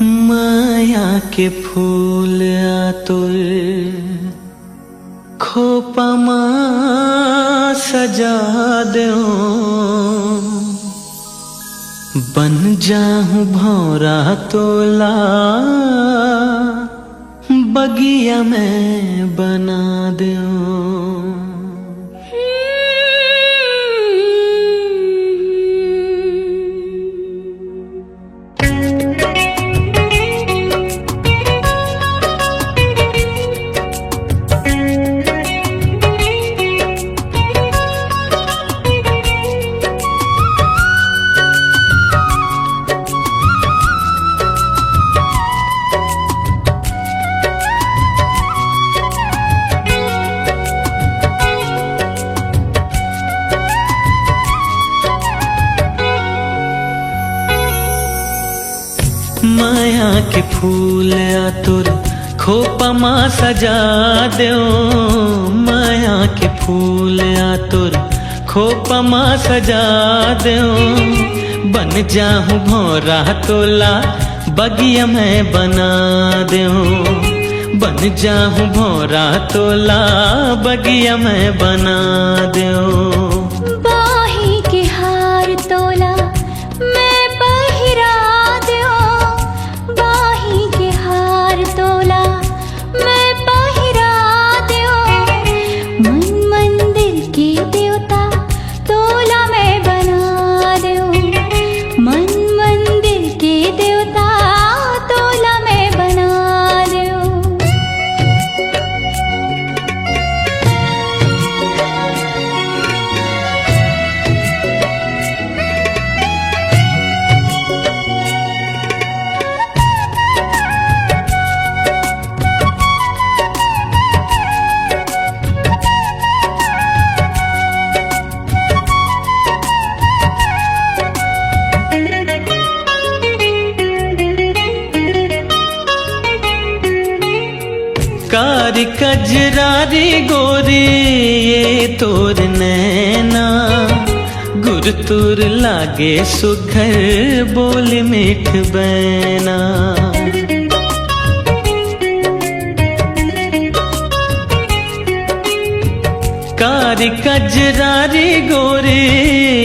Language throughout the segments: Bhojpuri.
माया के फूल आतुर खोपा माँ सजा दो, बन जाऊं भौरा तोला बगिया में बना दो। माया के फूल आतुर खोपा माँ सजा दो, माया के फूल आतुर खोपा माँ सजा दो, बन जाऊं भौरा तोला बगिया में बना दो, बन जाऊं भौरा तोला बगिया में बना दो। बाही के हार तोला मैं पहिरा दो, बाही के हार तोला मैं पहिरा दो, मन मंदिर के देवता तोला मैं बना दो, मन मंदिर के देवता तोला मैं बना दो। कारी कजरारी गोरी ये तोर नैना, गुरतुर लागे सुघर बोल मीठ बैना। कारी कजरारी गोरी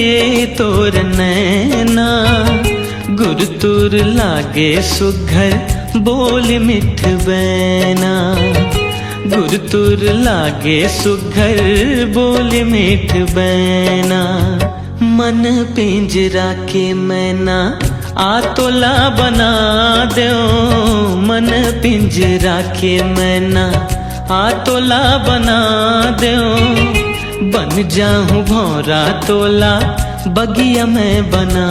ये तोर नैना, गुरतुर लागे सुघर बोल मिठ बैना, गुरतुर लागे सुघर बोल मिठ बैना। मन पिंजरा के मैना आतोला बना दो, मन पिंजरा के मैना आतोला बना दो, बन जाऊं भौरा तोला बगिया में बना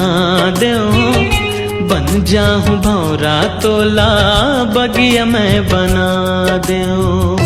दो, बन जाऊं भौरा तोला बगिया में बना दो।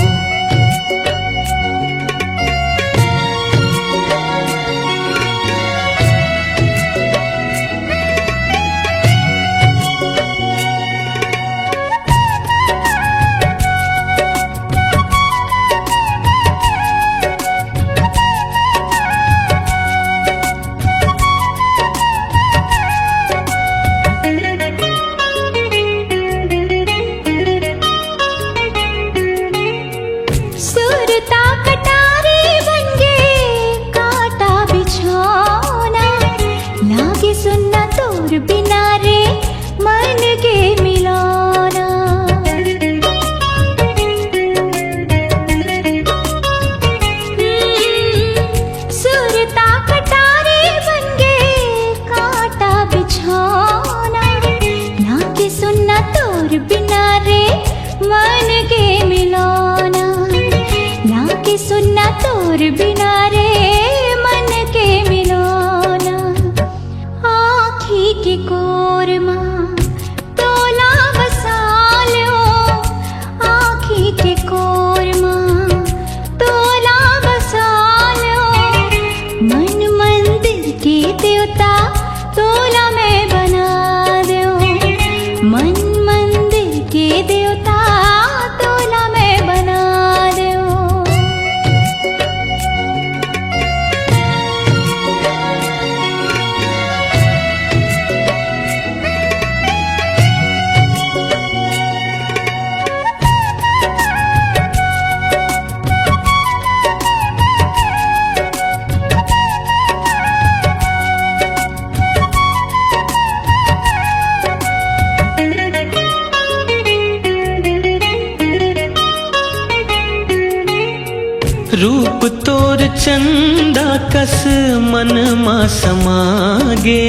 कस मन मा समागे।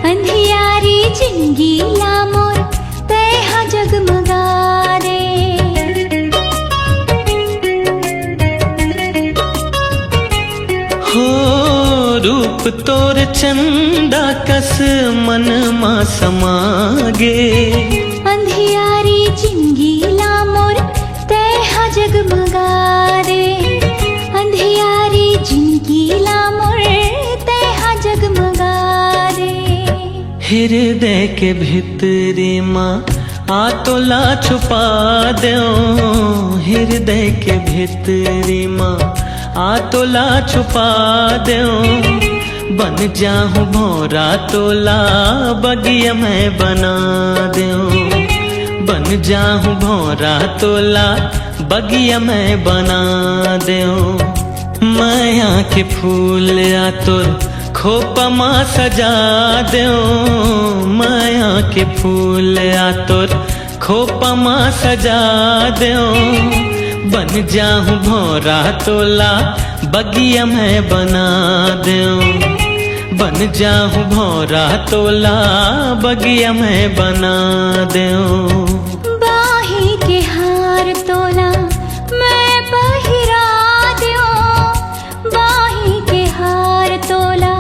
अंधियारी जिंदगी ला मोर तेहा जगमगा रे। हो रूप तोर चंदा कस मन मा समागे। अंधियारी जिंदगी ला मोर तेहा जगमगा रे। अंधियारी जिंदगी ला मोर तेहा जगमगा रे। हृदय के भितरी माँ आ तोला छुपा दो। हृदय के भितरी माँ आ तोला छुपा दो। बन जाऊं भौरा तोला बगिया मैं बना दूं। बन जाऊं भौरा तोला बगिया मैं बना दूं। माया के फूल आ तोर खोपा माँ सजा दूं। माया के फूल आ तोर खोपा माँ सजा दूं। बन जाऊं भौरा तोला बगिया मैं बना दूं। बन जाऊं भौरा तोला बगिया मैं बना दूं। बाही के हार तोला मैं पहिरा दूं। बाही के हार तोला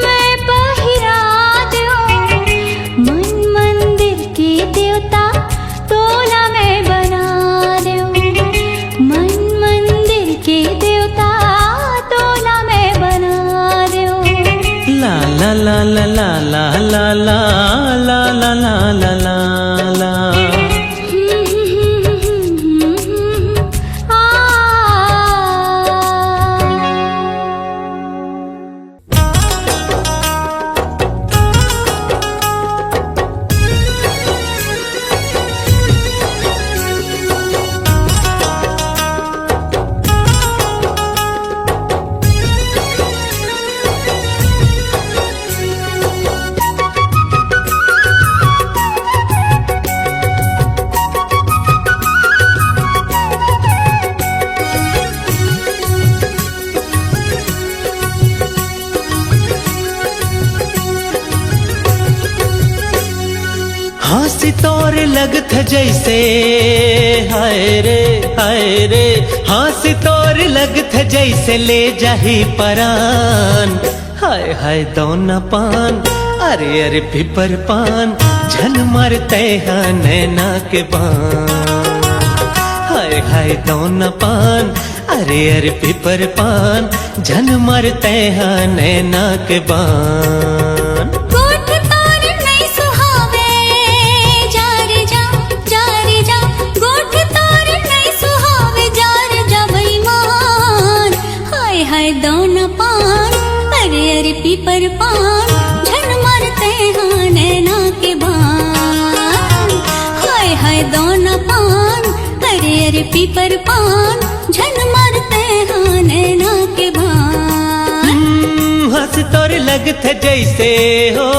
मैं पहिरा दूं। मन मंदिर के देवता तोला मैं बना दूं। मन मंदिर के देवता तोला मैं बना दूं। ला ला ला ला ला ला ला ला ला ला ला ला ला। हंसी तोर लगत जैसे हाय रे हंसी तोर लगत जैसे ले जाही परान। हाय हाय दोना पान अरे अरे पिपर पान झन मरते हैं नैना के बान। हाय हाय दोना पान अरे अरे पिपर पान झन मरते हैं नैना के बान। पीपर पान झन मरते हैं नैना के बान। हाय हाय दोना पान अरे अरे पीपर पान झन मरते हैं नैना के बान। हंस तोर लगत जैसे हो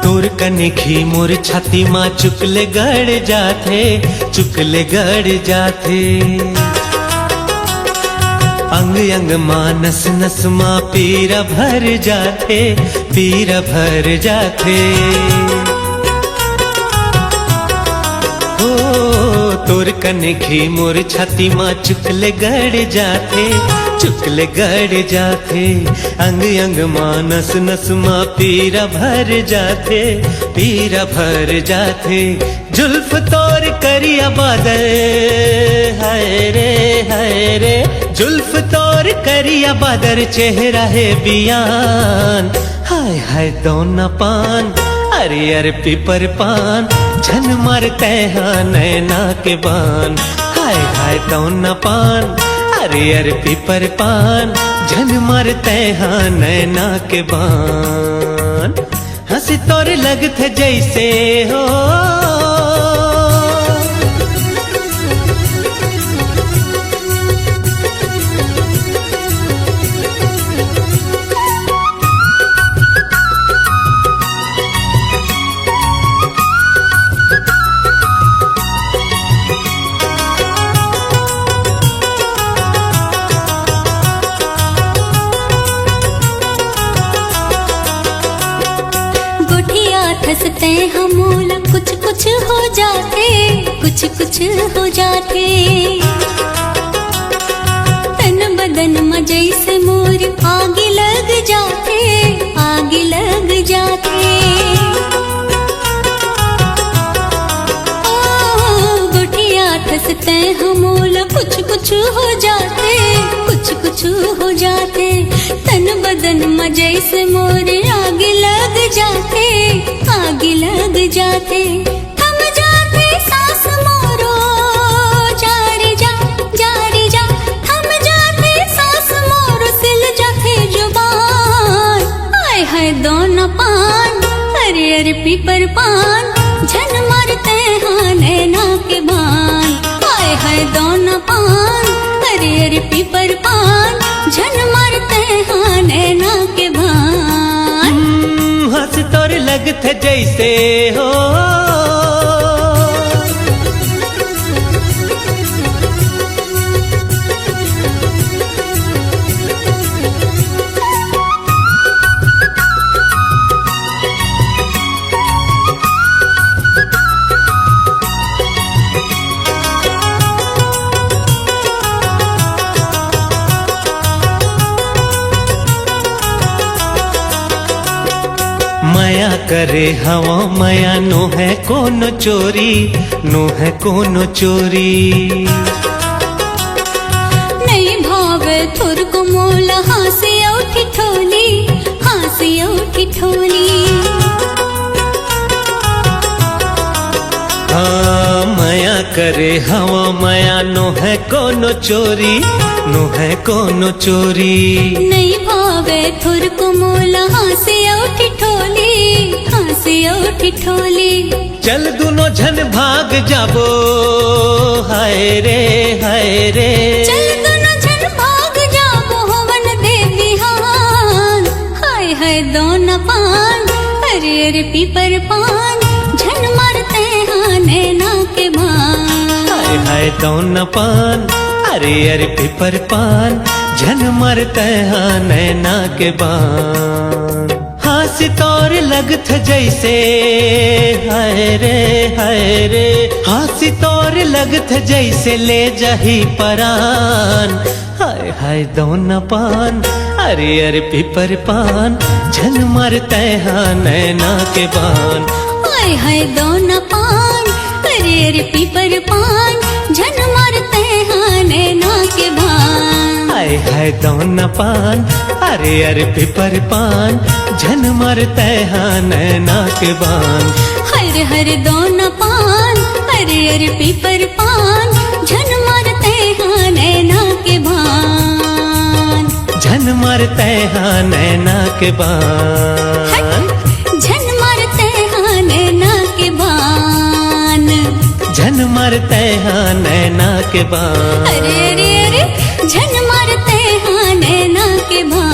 तोर कनिखी मोर छाती माँ चुकले गड़ जाथे चुकले गड़ जाथे। अंग अंग माँ नस नस माँ पीरा भर जाथे पीरा भर जाथे। हो तोर कनिखी मोर छाती माँ चुकले गड़ जाथे चुकले गड़ जाथे। अंग अंग माँ नस नस माँ पीरा भर जाथे पीरा भर जाथे। जुल्फ तोर करिया बादल हाय रे जुल्फ तोर करिया बादर चेहरा है बियान। हाय हाय दोना पान अरे अरे पीपर पान झन मरते हैं नैना के बान। हाय हाय दोना पान अरे अरे पीपर पान झन मरते हैं नैना के बान। पान हंसी तोर लगत जैसे हो हंसते हमूल कुछ कुछ हो जाते कुछ कुछ हो जाते तन बदन में जैसे मोर आग लग जाते आग लग जाते ओ गुठिया हंसते हमूल कुछ कुछ हो जाते कुछ कुछ हो जाते तन बदन में जैसे मोर आग लग जाते आग लग जाते थम जाते सांस मोरो जारी जा थम जाते सांस मोरो सिल जाते जुबान आए हाय दोनों पान अरे अरे पीपर पान झन मारते हाँ नैना के बान आए हाय दोनों पान अरे अरे पीपर पान झन मारते हाँ नैना के बान हंस तोर लगत जैसे हो माया करे हवा माया नो है कोनो चोरी नो है कोनो चोरी नहीं भावे थुर को मोल हासी उठी ठोली हाँ माया करे हवा माया नो है कोनो चोरी नो है कोनो चोरी नहीं भावे थुर को मोल हासी उठी ठोली चल दोनों झन भाग जाबो हाय रे चल दोनों झन भाग जाबो हवन दे बिहान हाय हाय दोनों पान अरे अरे पीपर पान झन मारते हाँ नैना के बान हाय हाय दोनों पान अरे अरे पीपर पान झन मारते हाँ नैना के बान हंसी तोर लगत जैसे हाय रे हंसी तोर लगत जैसे ले जाही परान हाय हाय दोनों पान अरे अरे पीपर पान झन मारते हाँ नैना के बान हाय हाय दोनों पान अरे अरे पीपर पान झन मारते हाँ नैना के बान हाय हाय दोनों पान अरे अरे पीपर पान झन मारते हाँ नैना के बान हर हर दोनों पान अरे अरे पीपर पान झन मारते हाँ नैना के बान झन मारते हाँ नैना के बान झन मारते हाँ नैना के बान झन मारते हाँ नैना के बान अरे अरे अरे झन मारते हाँ नैना के बान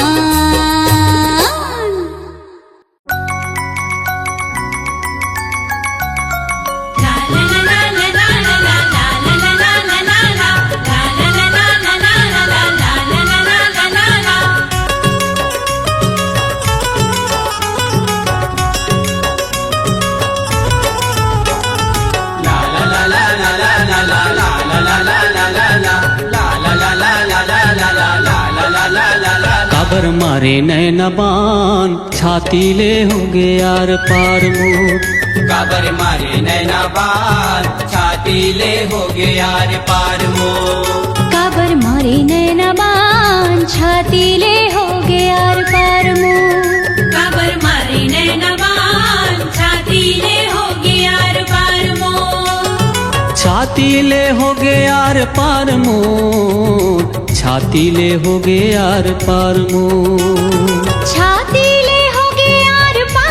काबर मारे नैना बान छाती ले होगे यार पार मोर काबर मारे नैना बान छाती ले होगे यार पार मोर काबर मारे नैना बान छाती ले होगे यार पार मोर काबर मारे नैना बान छाती ले होगे यार पार मोर छाती ले होगे यार पार मोर छाती ले होगे यार पार मोर छाती ले होगे यार पार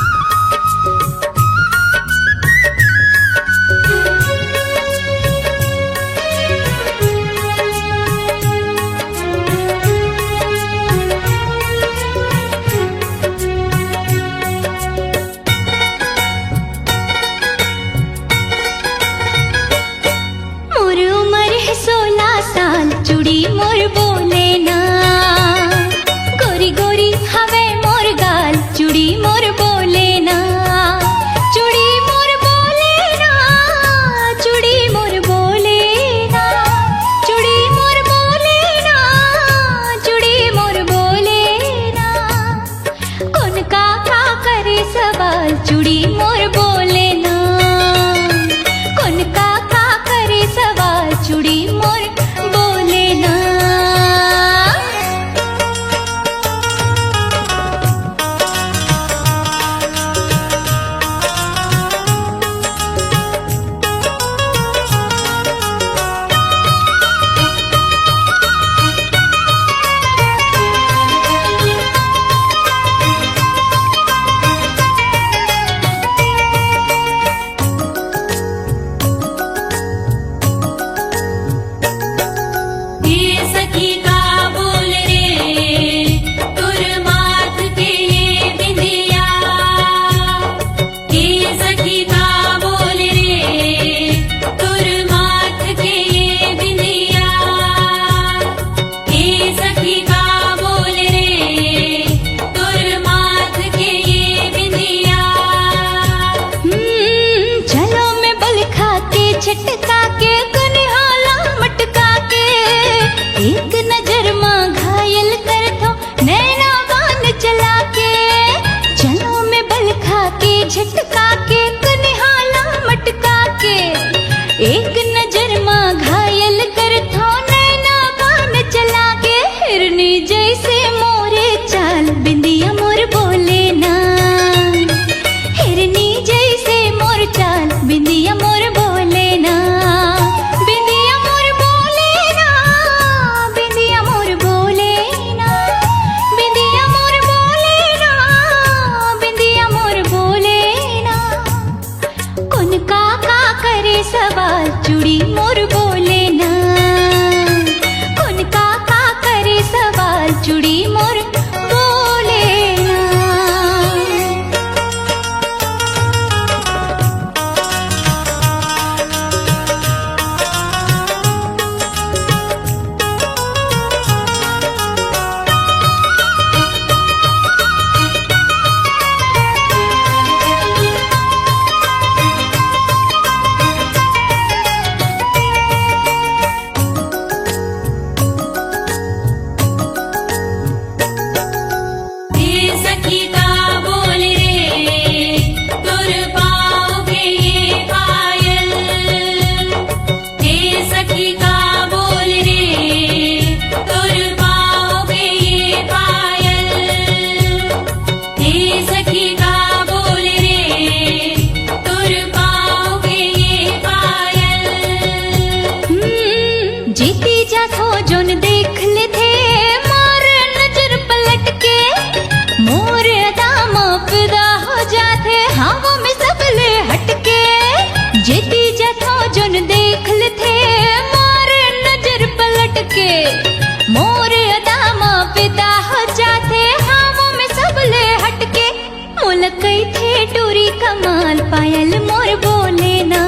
थे टूरी कमाल पायल मोर बोले ना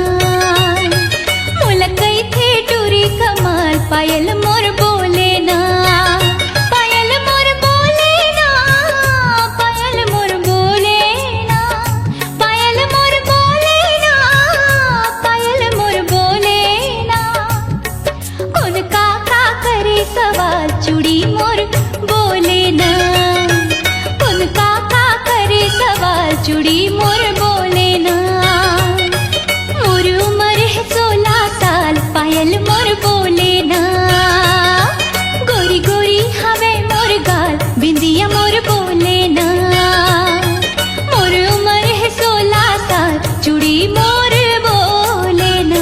मुलकई थे टूरी कमाल पायल मोर बोले ना पायल मोर बोले ना पायल मोर बोले ना पायल मोर बोले ना पायल मोर बोले ना उनका का करे सवाल चूड़ी मोर बोले ना उनका का करे सवाल चूड़ी मोर बोले ना मोर उम्र है 16 साल पायल मोर बोले ना गोरी गोरी हवे मोर गाल बिंदिया मोर बोले ना मोर उम्र है 16 साल चूड़ी मोर बोले ना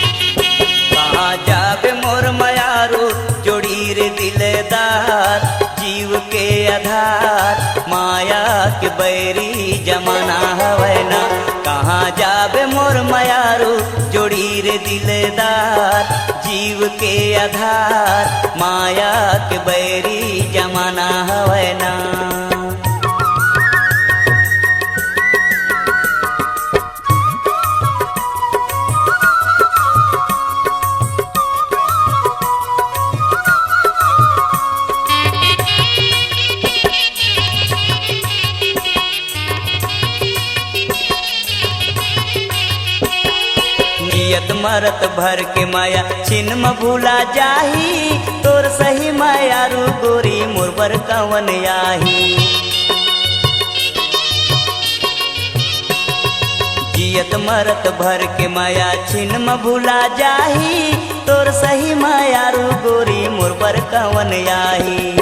कहाँ जाबे मोर मयारू जोड़ी रे दिलदार जीव के आधार माया के बैरी जमाना हवै ना कहाँ जाबे मोर मयारू जोड़ी रे दिलदार जीव के आधार माया के बैरी जमाना हवै ना नियत मरत भर के माया छिन म भूला जाही तोर सही मायारू गोरी मोर कवन आही जियत मरत भर के माया छिन म भूला जाही तोर सही मायारू गोरी मोर कवन आही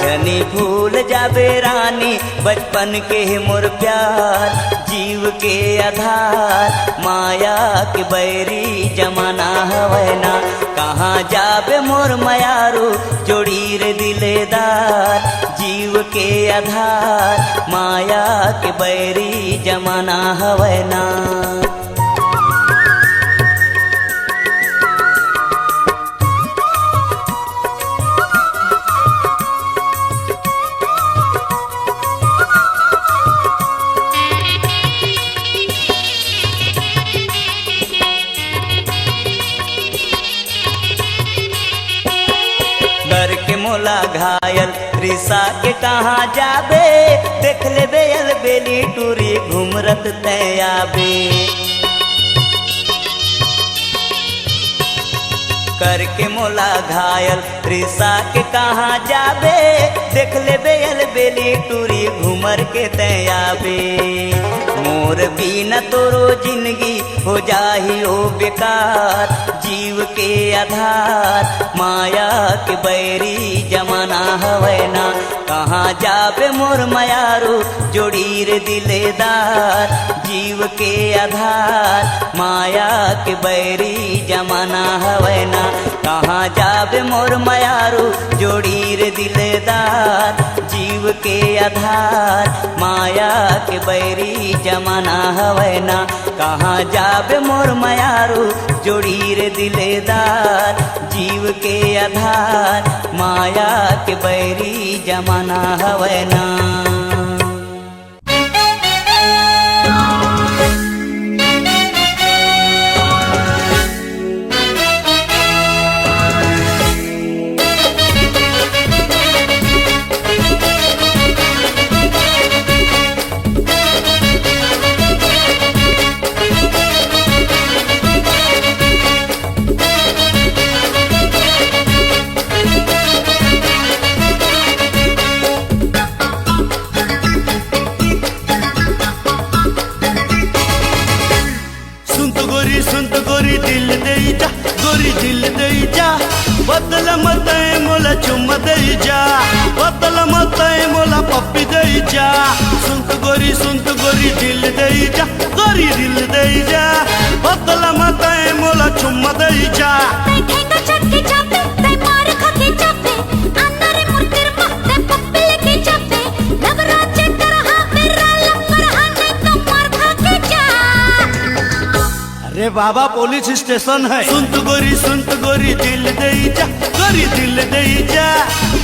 जनी भूल जाबे रानी बचपन के मोर प्यार जीव के आधार माया के बैरी जमाना हवै ना कहाँ जाबे मोर मयारू जोड़ी रे दिलेदार जीव के आधार माया के बैरी जमाना हवै ना घर के मोला घायल रिसा के कहाँ जाबे देख ले बेल बेली टूरी घूमरत तयाबे करके मोला घायल रिसा के कहाँ जाबे देख ले बेल बेली टूरी घूमर के तयाबे मोर बिना तोरो जिंदगी हो जाही ओ बेकार जीव के आधार माया के बैरी जमाना हवै ना कहाँ जाबे मोर मयारू जोड़ी रे दिलेदार जीव के आधार माया के बैरी जमाना हवै ना कहाँ जाबे मोर मयारू जोड़ी रे दिलेदार जीव के आधार माया के बैरी जमाना हवै ना कहाँ जाबे मोर मयारू जोड़ी रे दिलेदार जीव के आधार माया के बैरी जमाना हवै ना बदल मत मोला चुम्मा दे जा बदल मत मोला पप्पी दे जा सुनत गोरी दिल दे जा गोरी दिल दे जा बदल मत मोला चुम्मा दे जा बैठे तो चटके चापे ते मार खा के बाबा पुलिस स्टेशन है। सुनत गोरी दिल दे जा, गोरी दिल दे जा,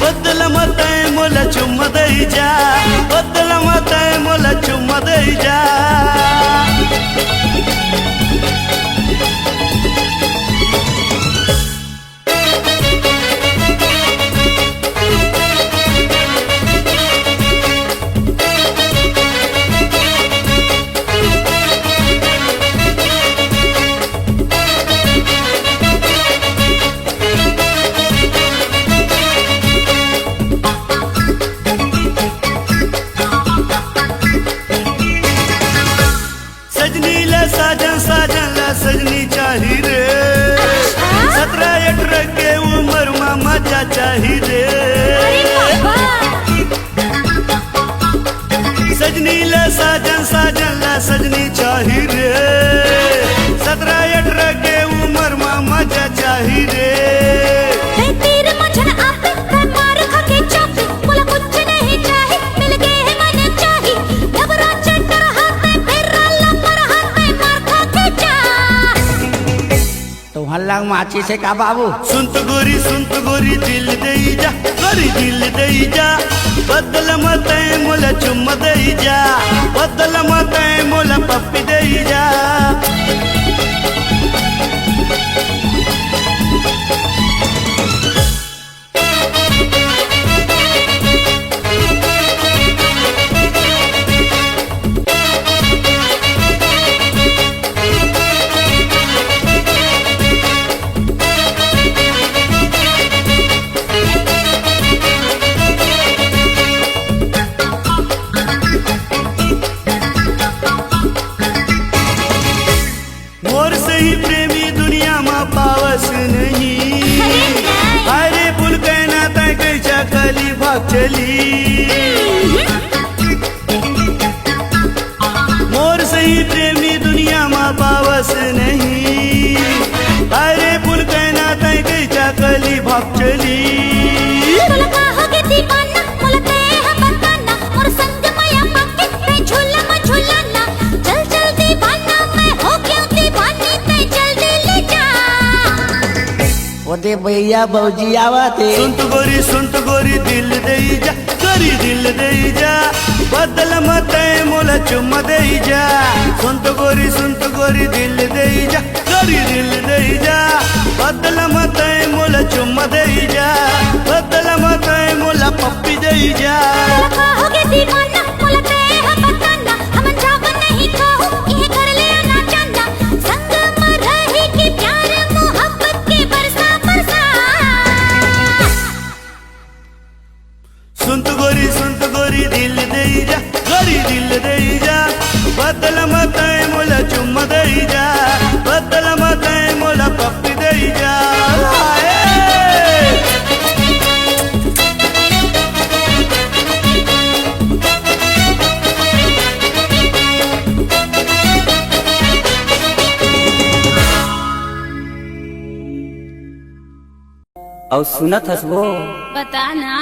बदल मत मोला चुम्मा दे जा, बदल मत मोला चुम्मा दे जा। सजनी चाही रे, 17-18 के उम्र में मजा चाही रे। सजनी ला साजन ला सजनी चाही रे, 17-18 के उम्र में मजा चाही रे। हल्ला माची से का बाबू। सुनत गोरी दिल दे जा, गोरी दिल दे जा, बदल मत मोला चुम्मा दे जा, बदल मत मोला पप्पी दे जा। प्रेमी दुनिया में पावस नहीं, अरे पुल कहना तय कैसा कली भाग चली। मोर सही प्रेमी दुनिया में पावस नहीं, अरे पुल कहना तय कैसा कली भाग चली। ओदे भैया बौजी आवते। सुनत गोरी दिल दे जा, गोरी दिल दे जा, बदल मत मोला चुम्मा दे जा। सुनत गोरी दिल दे जा, गोरी दिल दे जा, बदल मत मोला चुम्मा दे जा, बदल मत मोला पप्पी दे जा। सुनत गोरी दिल दे जा, गोरी दिल दे जा, बदल मत मोला चुम्मा दे जा, बदल मत मोला पप्पी दे जा। और सुनत हसबो बताना।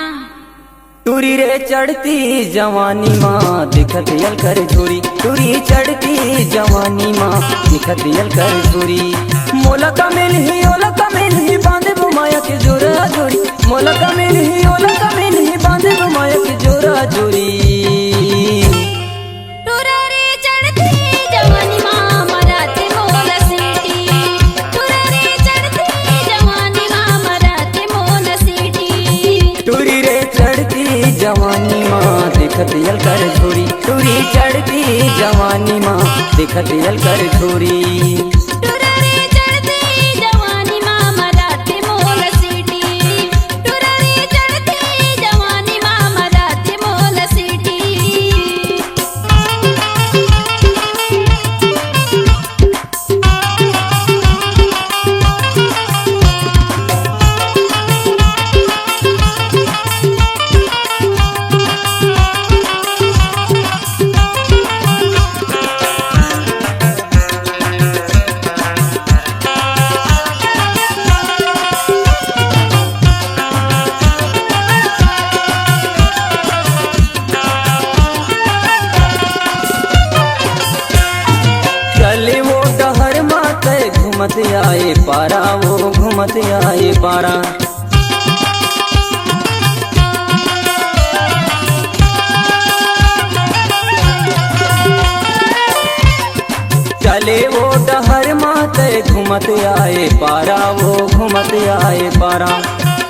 टूरी रे चढ़ती जवानी माँ दिखत यल कर झूरी, टूरी चढ़ती जवानी माँ दिखत यल कर झूरी। मोला कमेल ही बांधे बुमाया के जोरा जोरी, मोला कमेल ही बांधे बुमाया के जोरा जोरी। जवानी माँ दिखत यल कर छोरी, टूरी चढ़ती जवानी माँ दिखत यल कर छोरी। आवारा वो घूमत आए पारा। चले वो डहर माते घूमत आए पारा वो घूमत आए पारा।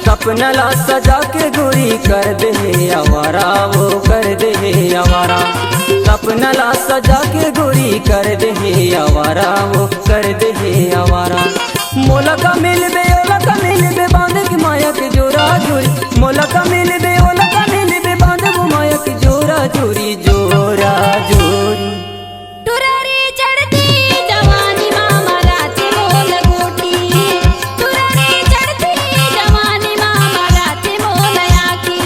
सपना ला सजा के गोरी कर दे आवारा वो कर दे आवारा। सपना ला सजा के गोरी कर दे आवारा वो कर दे आवारा। मोला का मिल बे ओला का मिल बे बांध के माया के जोरा जोरी। मोला का मिल बे ओला का मिल बे बांध वो माया के जोरा जोरी जोरा जोरी। टुरारी चढ़ती जवानी मामा राती मोल गोटी। टुरारी चढ़ती जवानी मामा राती मोल आकी।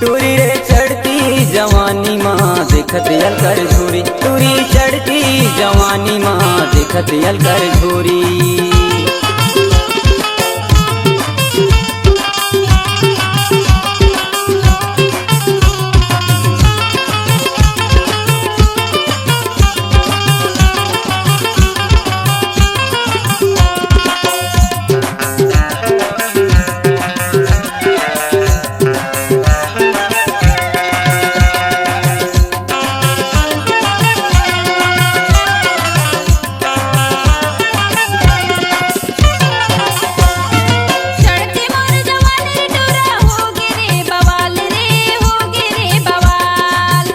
टूरी रे चढ़ती जवानी माँ देखत यल कर झूरी। टूरी चढ़ती जवानी माँ देखत यल कर झूरी। चढ़ती मोर जवानी टुरा होगे रे बवाल रे होगे रे बवाल।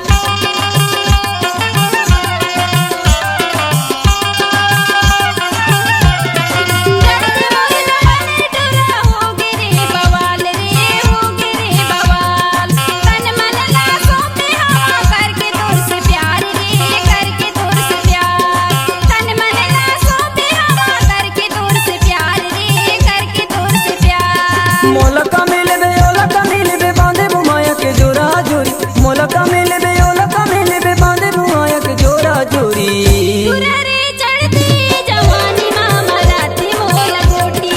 चढ़ती मोर जवानी टुरा होगे रे बवाल रे होगे रे बवाल। तन मन ला सोते हवा करके तोर से प्यार रे करके तोर से प्यार। तन मन ला सोते हवा करके तोर से प्यार रे करके तोर से प्यार। मोला का मिल बे ओला का मिल बे बांधे बुमाया के जोरा जोरी। मोला का मिल बे ओला का मिल बे बांधे बुमाया के जोरा जोरी। टुरारी चढ़ती जवानी मामा राती मोल गोटी।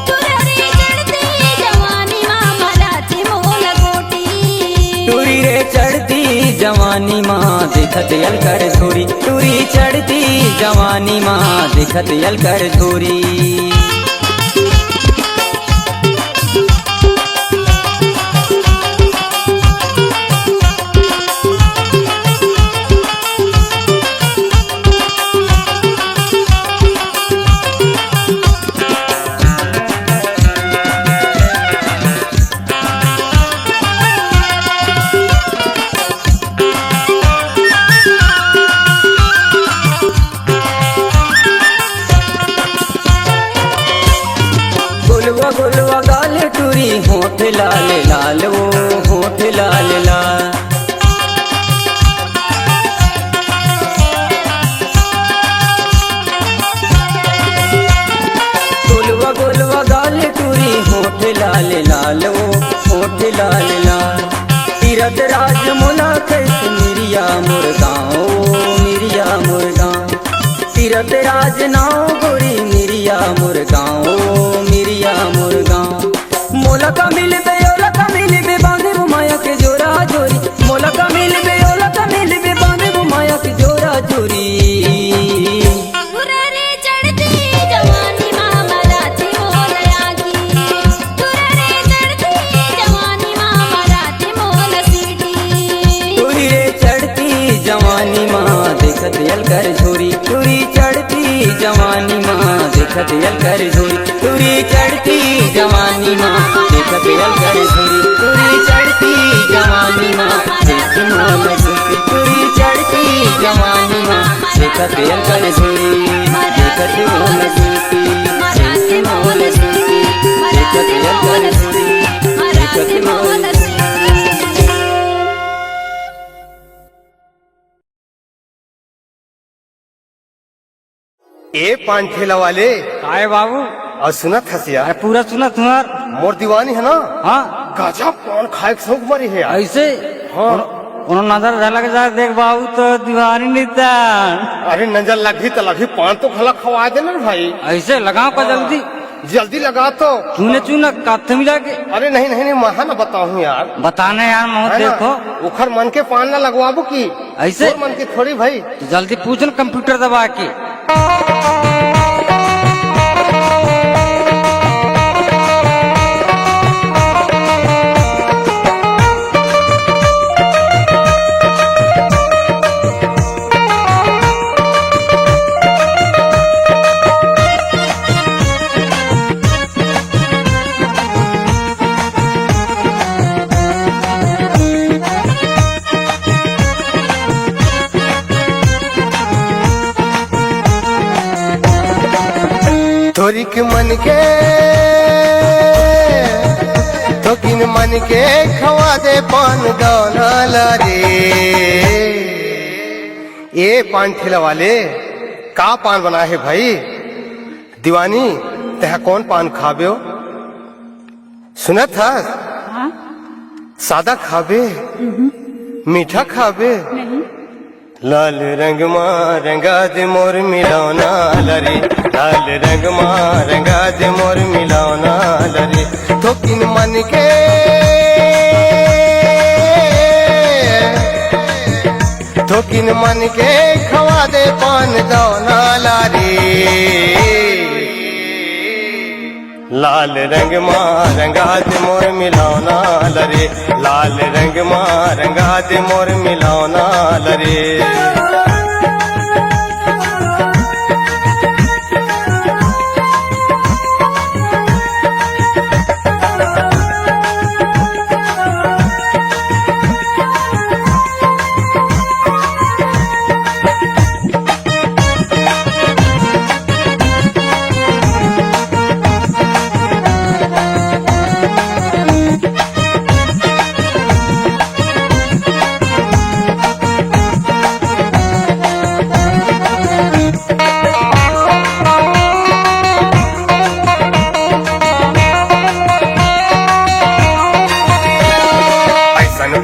टुरारी चढ़ती जवानी मामा राती मोल गोटी। टूरी रे चढ़ती जवानी माँ देखत यल कर झूरी। टूरी चढ़ती जवानी माँ देखत यल कर झूरी। गुलवा गुलवा गाल टूरी होठ लाल लाल वो होठ लाल लाल। गुलवा गुलवा गाल टूरी होठ लाल लाल वो होठ लाल लाल। तीरथ राज मुलाकात मिरिया मुर्गाओ मिरिया मुर्गाओ। तीरथ राज नाव गोरी मिरिया मुर्गाओ मिरिया मुर्गाओ। मोला का मिल बे ओला का मिल बे बांधे बुमाया के जोरा जोरी। मोला का मिल बे ओला का मिल बे बांधे बुमाया के जोरा जोरी। टुरारी चढ़ती जवानी मामा राती मोल आकी। टुरारी चढ़ती जवानी मामा राती मोल सीटी। टूरी रे चढ़ती जवानी माँ देखत यल कर झूरी। टूरी चढ़ती जवानी माँ देखत यल कर झूरी। टूरी चढ़ती जवानी माँ देखत यल कर झूरी। टूरी चढ़ती जवानी माँ देखत मोल झूरी। टूरी चढ़ती जवानी माँ देखत यल कर झूरी। देखत मोल झूरी देखत मोल झूरी देखत यल कर झूरी देखत मोल झूरी। ए पान ठेला वाले आए बाबू। और सुनत हस यार पूरा सुना तुम्हार। मोर दीवानी है ना। हाँ गजब पान खाए के शौक मरी है यार। ऐसे हाँ कोनो नजर झलक जा देख बाबू तो दीवानी निता। अरे नजर लगी तो लगी, पान तो खला खवा देना भाई। ऐसे लगाओ का जल्दी जल्दी लगा तो। तूने चूना काथे मिला के। अरे नहीं नहीं नहीं महा ना बताऊं यार। बताना यार मोहत है ना? देखो उखर मन के पान ना लगवाबू की ऐसे मन के थोड़ी भाई। जल्दी पूछ न कंप्यूटर दबा के। गोरी के मन के तो किन मन के खवा दे पान दाना रे। ये पान ठेला वाले का पान बना है भाई? दीवानी तह कौन पान खाबे हो? सुना था सादा खाबे मीठा खाबे? लाल रंग मां रंगा दे मोर मिलाना लरे, लाल रंग मां रंगा दे मोर मिलाना लरे। तो किन मन के तो किन मन के खवा दे पान दाना लारे। लाल रंग मां रंगा दे मोर मिलाना लरे, लाल रंग मां रंगा दे मोर मिलाना लरे।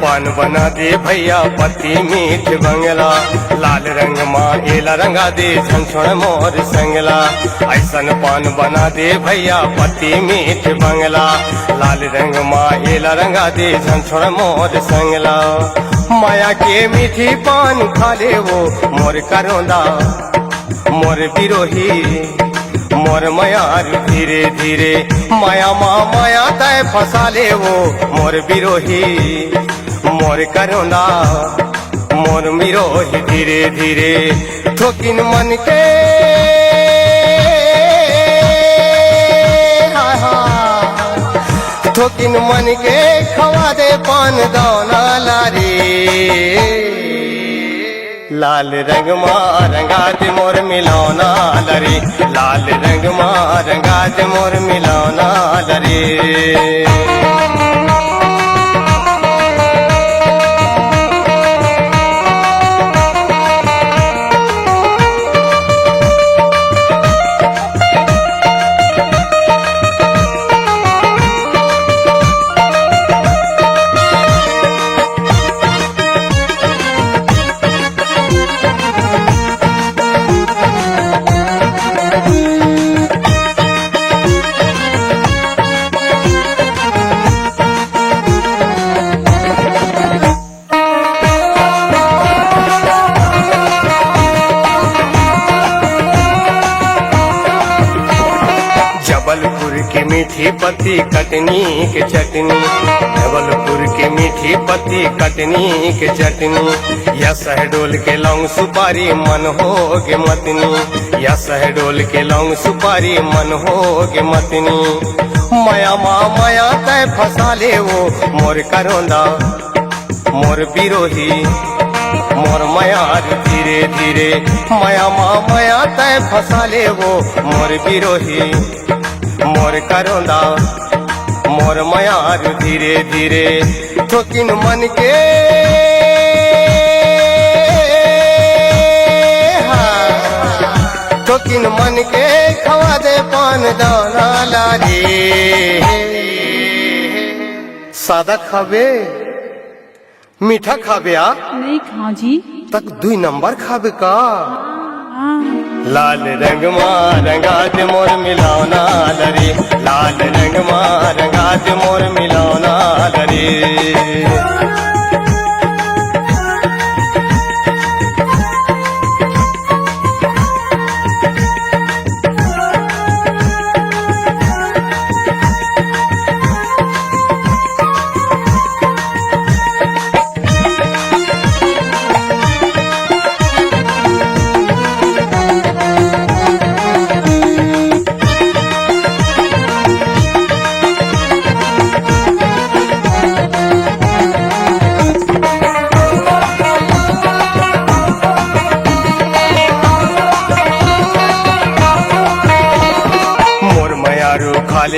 पान बना दे भैया पति मीठ बंगला, लाल रंग माँ एला रंगा दे झंझोड़ मोर संगला। ऐसन पान बना दे भैया पति मीठ बंगला, लाल रंग माँ एला रंगा दे झंझोड़ मोर संगला। माया के मीठी पान खा ले वो मोर करोंदा मोर बिरोही मोर मयार धीरे धीरे। माया माँ माया तय फंसा ले वो मोर बिरोही मोर करोंदा मोर मिरोही धीरे धीरे। ठोकिन मन के ठोकिन मन के खवा दे पान दाना लारे। लाल रंग मां रंगा दे मोर मिलाना लरे, लाल रंग मां रंगा दे मोर मिलाना लरे। जबलपुर की मीठी पत्ती कटनी के चटनी, जबलपुर की मीठी पत्ती कटनी के चटनी। या शहडोल के लौंग सुपारी मन हो गे मतनी, या शहडोल के लौंग सुपारी मन हो गे मतनी। माया माँ माया तय फंसा ले वो मोर करोंदा मोर बिरोही मोर मयार धीरे धीरे। माया माँ माया तय फंसा ले वो मोर बिरोही मोर करोंदा मोर मयार धीरे धीरे। ठोकिन मन के ठोकिन मन के खवा दे पान दाना लारे। सादा खाबे मीठा खाबे? आ नहीं खाओ जी। तक 2 नंबर खाबे का? लाल रंग मां रंगा दे मोर मिलाना लरे, लाल रंग मां रंगा दे मोर मिलाना लरे।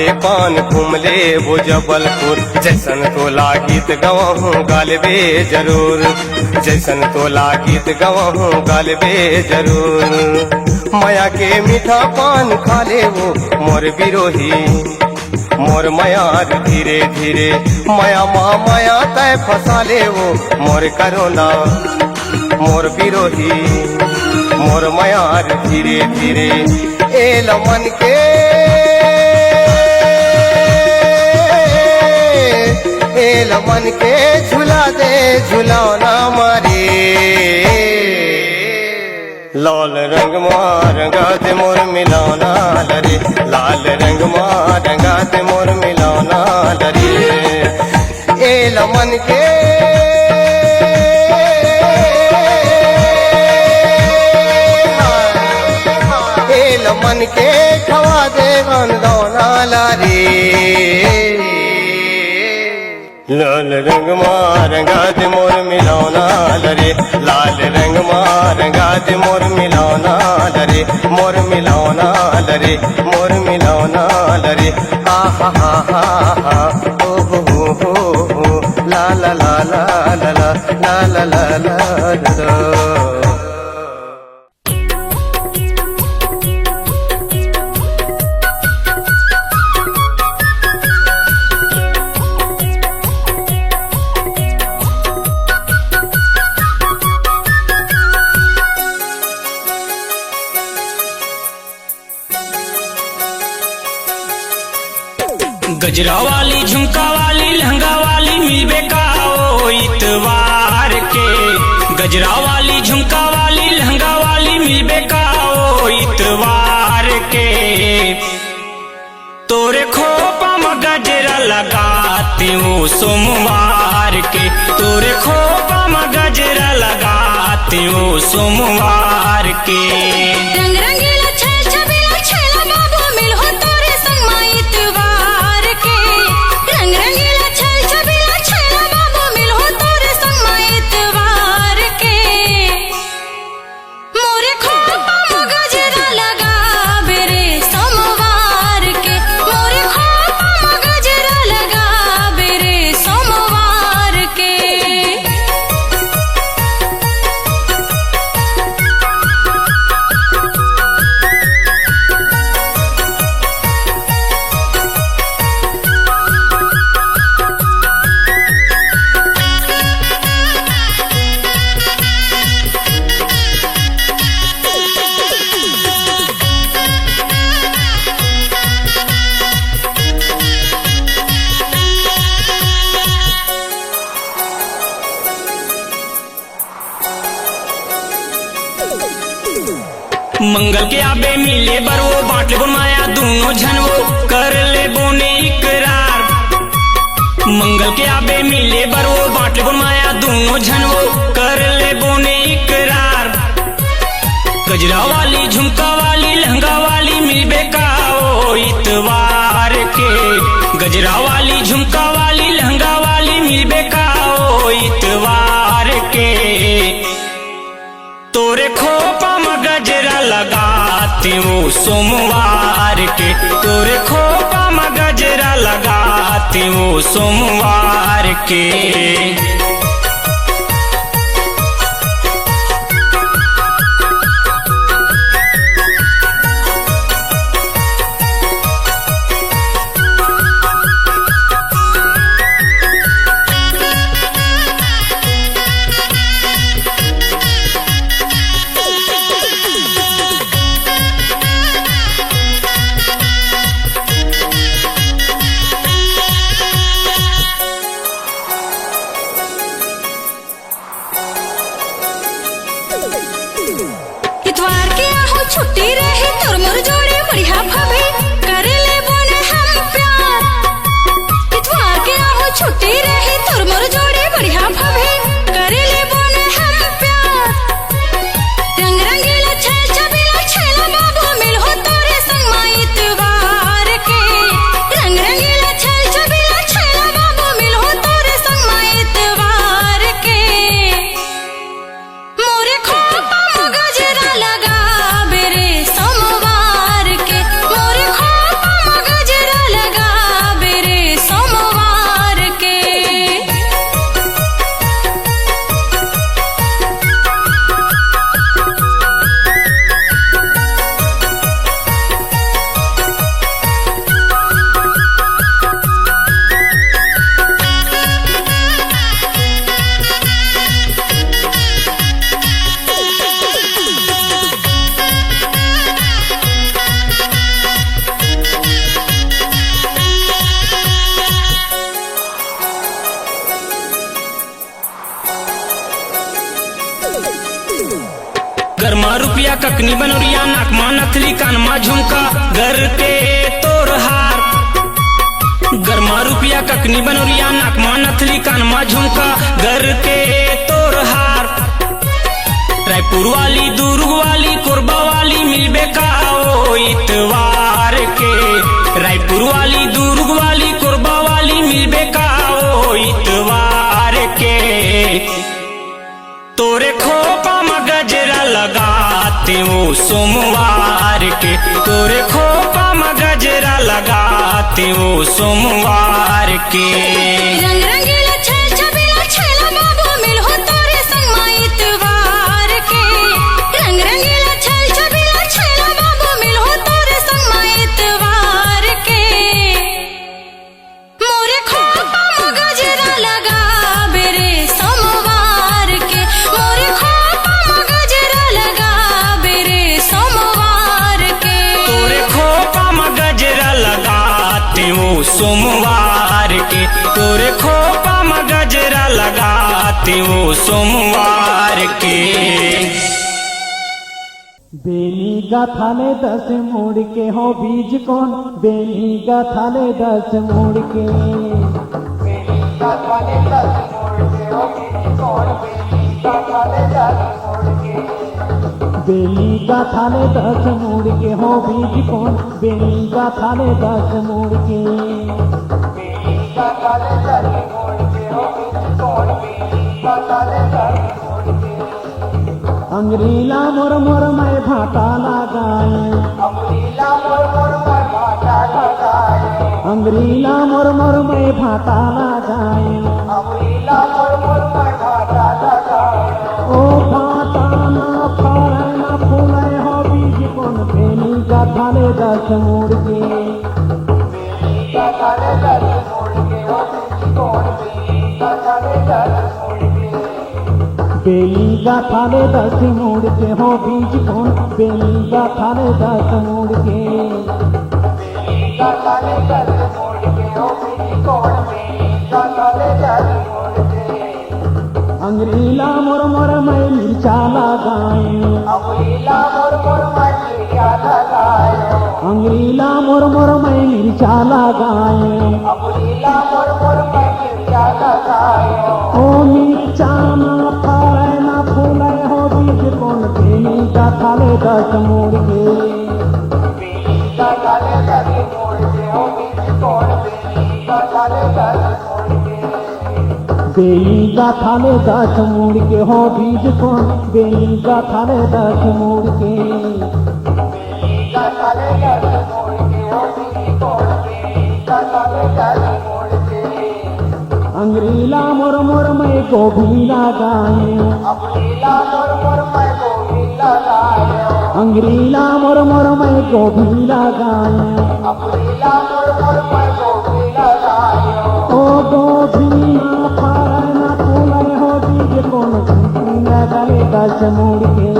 खाले पान घूम ले वो जबलपुर। जैसन तोला गीत गवाहूँ गालबे जरूर, जैसन तोला गीत गवाहूँ गालबे जरूर। माया के मीठा पान खाले वो मोर बिरोही, मोर मायार धीरे धीरे माया माँ माया तय फंसा ले वो मोर करोना मोर बिरोही, मोर मायार धीरे धीरे ए लमन के ए लमन के झुला दे झुलाना मारे। लाल रंग मारंगा ते मोर मिलाना लरे, लाल रंग मारंगा ते मोर मिलाना लरे। ए लमन के मन के खवा दे गंदौना लारे। लाल रंग मारंगा ते मोर मिलौना लरे, लाल रंग मारंगा ते मोर मिलौना लरे, मोर मिलौना लरे, मोर मिलौना लरे। आ हा हा हा हा ओ हो ला ला ला ला ला ला ला ला ला ला। गजरा वाली झुमका वाली लहंगा वाली मिलबे का ओ इतवार के। गजरा वाली झुमका वाली लहंगा वाली मिलबे का ओ इतवार के। तोरे खोपा में गजरा लगाते वो सोमवार के, तोरे खोपा में गजरा लगाते वो सोमवार के। रंग रंगीला छल छबीला छेला बाबू मिलो तोरे संग माँ इतवार के। रंग रंगीला छल छबीला छेला बाबू मिलो तोरे संग माँ इतवार के। मोरे खोपा में गजरा लगावे रे सोमवार के, मोरे खोपा में गजरा लगावे रे सोमवार के। मंगल के आबे मिले बरवो बांट ले माया दोनों झनवो कर ले बोने इकरार। मंगल के आबे मिले बरवो बांट ले माया दोनों झनवो कर ले बोने इकरार। गजरा वाली झुमका वाली लहंगा वाली मिलबे का ओ इतवार के। गजरा वाली झुमका वाली लहंगा वाली मिलबे का ओ इतवार के। तोरे खोपा में गजरा लगाते वो सोमवार के, तोरे खोपा में गजरा लगाते वो सोमवार के। गरमा रुपया ककनी बनोरिया नाकमा नथली कानमा झुमका घर के तोर हार गरमा रुपया ककनी बनोरिया नाकमा नथली कानमा झुमका घर के तोर हार रायपुर वाली दुर्ग वाली कोरबा वाली मिलबे का ओ इतवार के रायपुर वाली दुर्ग वाली कोरबा वाली मिलबे का ओ इतवार के तोरे खोपा में गजरा लगाते वो सोमवार के तोरे खोपा में गजरा लगाते वो सोमवार के रंग रंगीला छल छबीला छैला बाबू मिलहो तोरे संग मा इतवार के रंग रंगीला छल छबीला छैला बाबू मिलहो तोरे संग मा इतवार के मोरे खोपा में गजरा लगाबे रे सोमवार के मोरे खोपा में गजरा लगाबे रे सोमवार के तोरे खोपा में गजरा लगाते वो सोमवार के तोरे खोपा में गजरा लगाते वो सोमवार के बेनी का थाले 10 मोड़ के हो बीज कौन बेनी का थाले 10 मोड़ के बेनी का थाले 10 मोड़ के हो बीज कौन बेनी का थाले 10 मोड़ के बेनी का थाले 10 मोड़ के हो बीज कौन बेनी का थाले 10 मोड़ के बेनी का थाले 10 मोड़ के हो बीज कौन बेनी का थाले 10 मोड़ के अंग्रेला मोर मोर मैं भाटा लगाए अंग्रेला मोर मोर मैं भाटा लगाए अंग्रेला मोर मोर मैं भाटा लगाए अंग्रेला मोर मोर मैं भाटा लगाए ओ भाटा ना फरे ना फूले हो बीज कौन बेनी का थाले 10 मोड़ के बेनी का थाले 10 मोड़ के हो बीज कौन बेनी का थाले 10 मोड़ के बेली का थाले 10 मोड़ के हो बीज कौन बेली का थाले 10 मोड़ के बेली का थाले 10 मोड़ के हो बीज कौन बेली का थाले 10 मोड़ के अंग्रेला मोर मोर मैं मिर्चा लगाए अंग्रेला मोर मोर मैं मिर्चा लगाए अंग्रेला मोर मोर मैं मिर्चा लगाए अंग्रेला मोर मोर मैं मिर्चा लगाए ओ मिर्चा ना फरे ना फूले हो बीज कौन बेनी का थाले 10 मोड़ के बेनी का थाले 10 मोड़ के हो बीज कौन बेनी का थाले 10 मोड़ के बेनी का थाले 10 मोड़ के हो बीज कौन बेनी का थाले 10 मोड़ के बेनी का थाले 10 मोड़ के हो बीज कौन बेनी का थाले 10 मोड़ के अंग्रेला मोर मोर मैं गोभी लगाए अंग्रेला मोर मोर मैं गोभी लगाए अंग्रेला मोर मोर मैं गोभी लगाए अंग्रेला मोर मोर मैं गोभी लगाए ओ गोभी ना फरे ना फूले हो बीज कौन बेनी का थाले 10 मोड़ के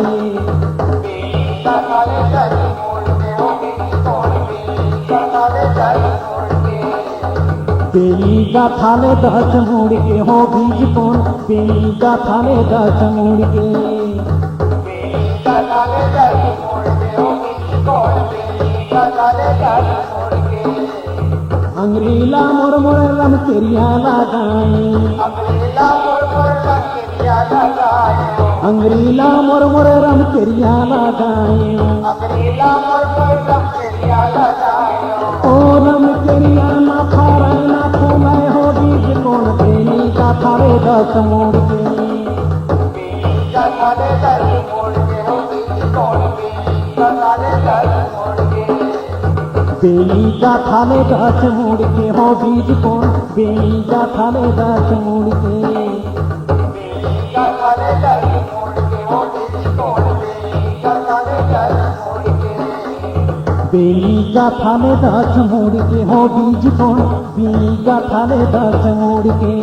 बेनी का थाले 10 मोड़ के हो बीज कौन बेनी का थाले 10 मोड़ के बेली का थाले 10 मोड़ के हो बीज कौन बेली का थाले 10 मोड़ के बेली का थाले 10 मोड़ के हो बीज कौन बेली का थाले 10 मोड़ के अंग्रेला मोर मोर रम तेरिया लगाए अंग्रेला मोर मोर रम तेरिया लगाए अंग्रेला मोर मोर रम तेरिया लगाए अंग्रेला मोर मोर रम तेरिया लगाए ओ रम तेरिया ना फरे ना फूले हो बीज कौन बेनी का थाले 10 मोड़ के बेनी का थाले 10 मोड़ के हो बीज कौन बेनी का थाले 10 मोड़ के बेनी का थाले 10 मोड़ के हो बीज कौन बेनी का थाले 10 मोड़ के बेनी का थाले 10 मोड़ के हो बीज कौन बेनी का थाले 10 मोड़ के बेनी का थाले 10 मोड़ के हो बीज कौन बेनी का थाले 10 मोड़ के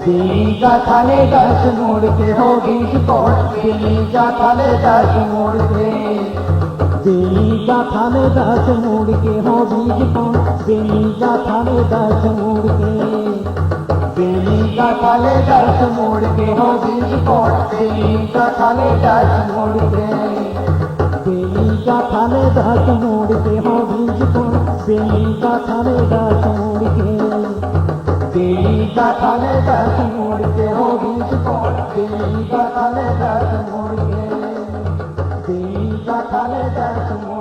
बेनी का थाले 10 मोड़ के हो बीज कौन बेनी का थाले 10 मोड़ के बेनी का थाले 10 मोड़ के हो बीज कौन बेनी का थाले 10 मोड़ के बेनी का थाले 10 मोड़ के हो बीज कोण बेली का थाले 10 मोड़ के बेली का थाले 10 मोड़ के हो बीज कोण बेली का थाले 10 मोड़ के बेली का थाले 10 मोड़ के हो बीज कोण बेली का थाले 10 मोड़ के बेली का थाले 10 मोड़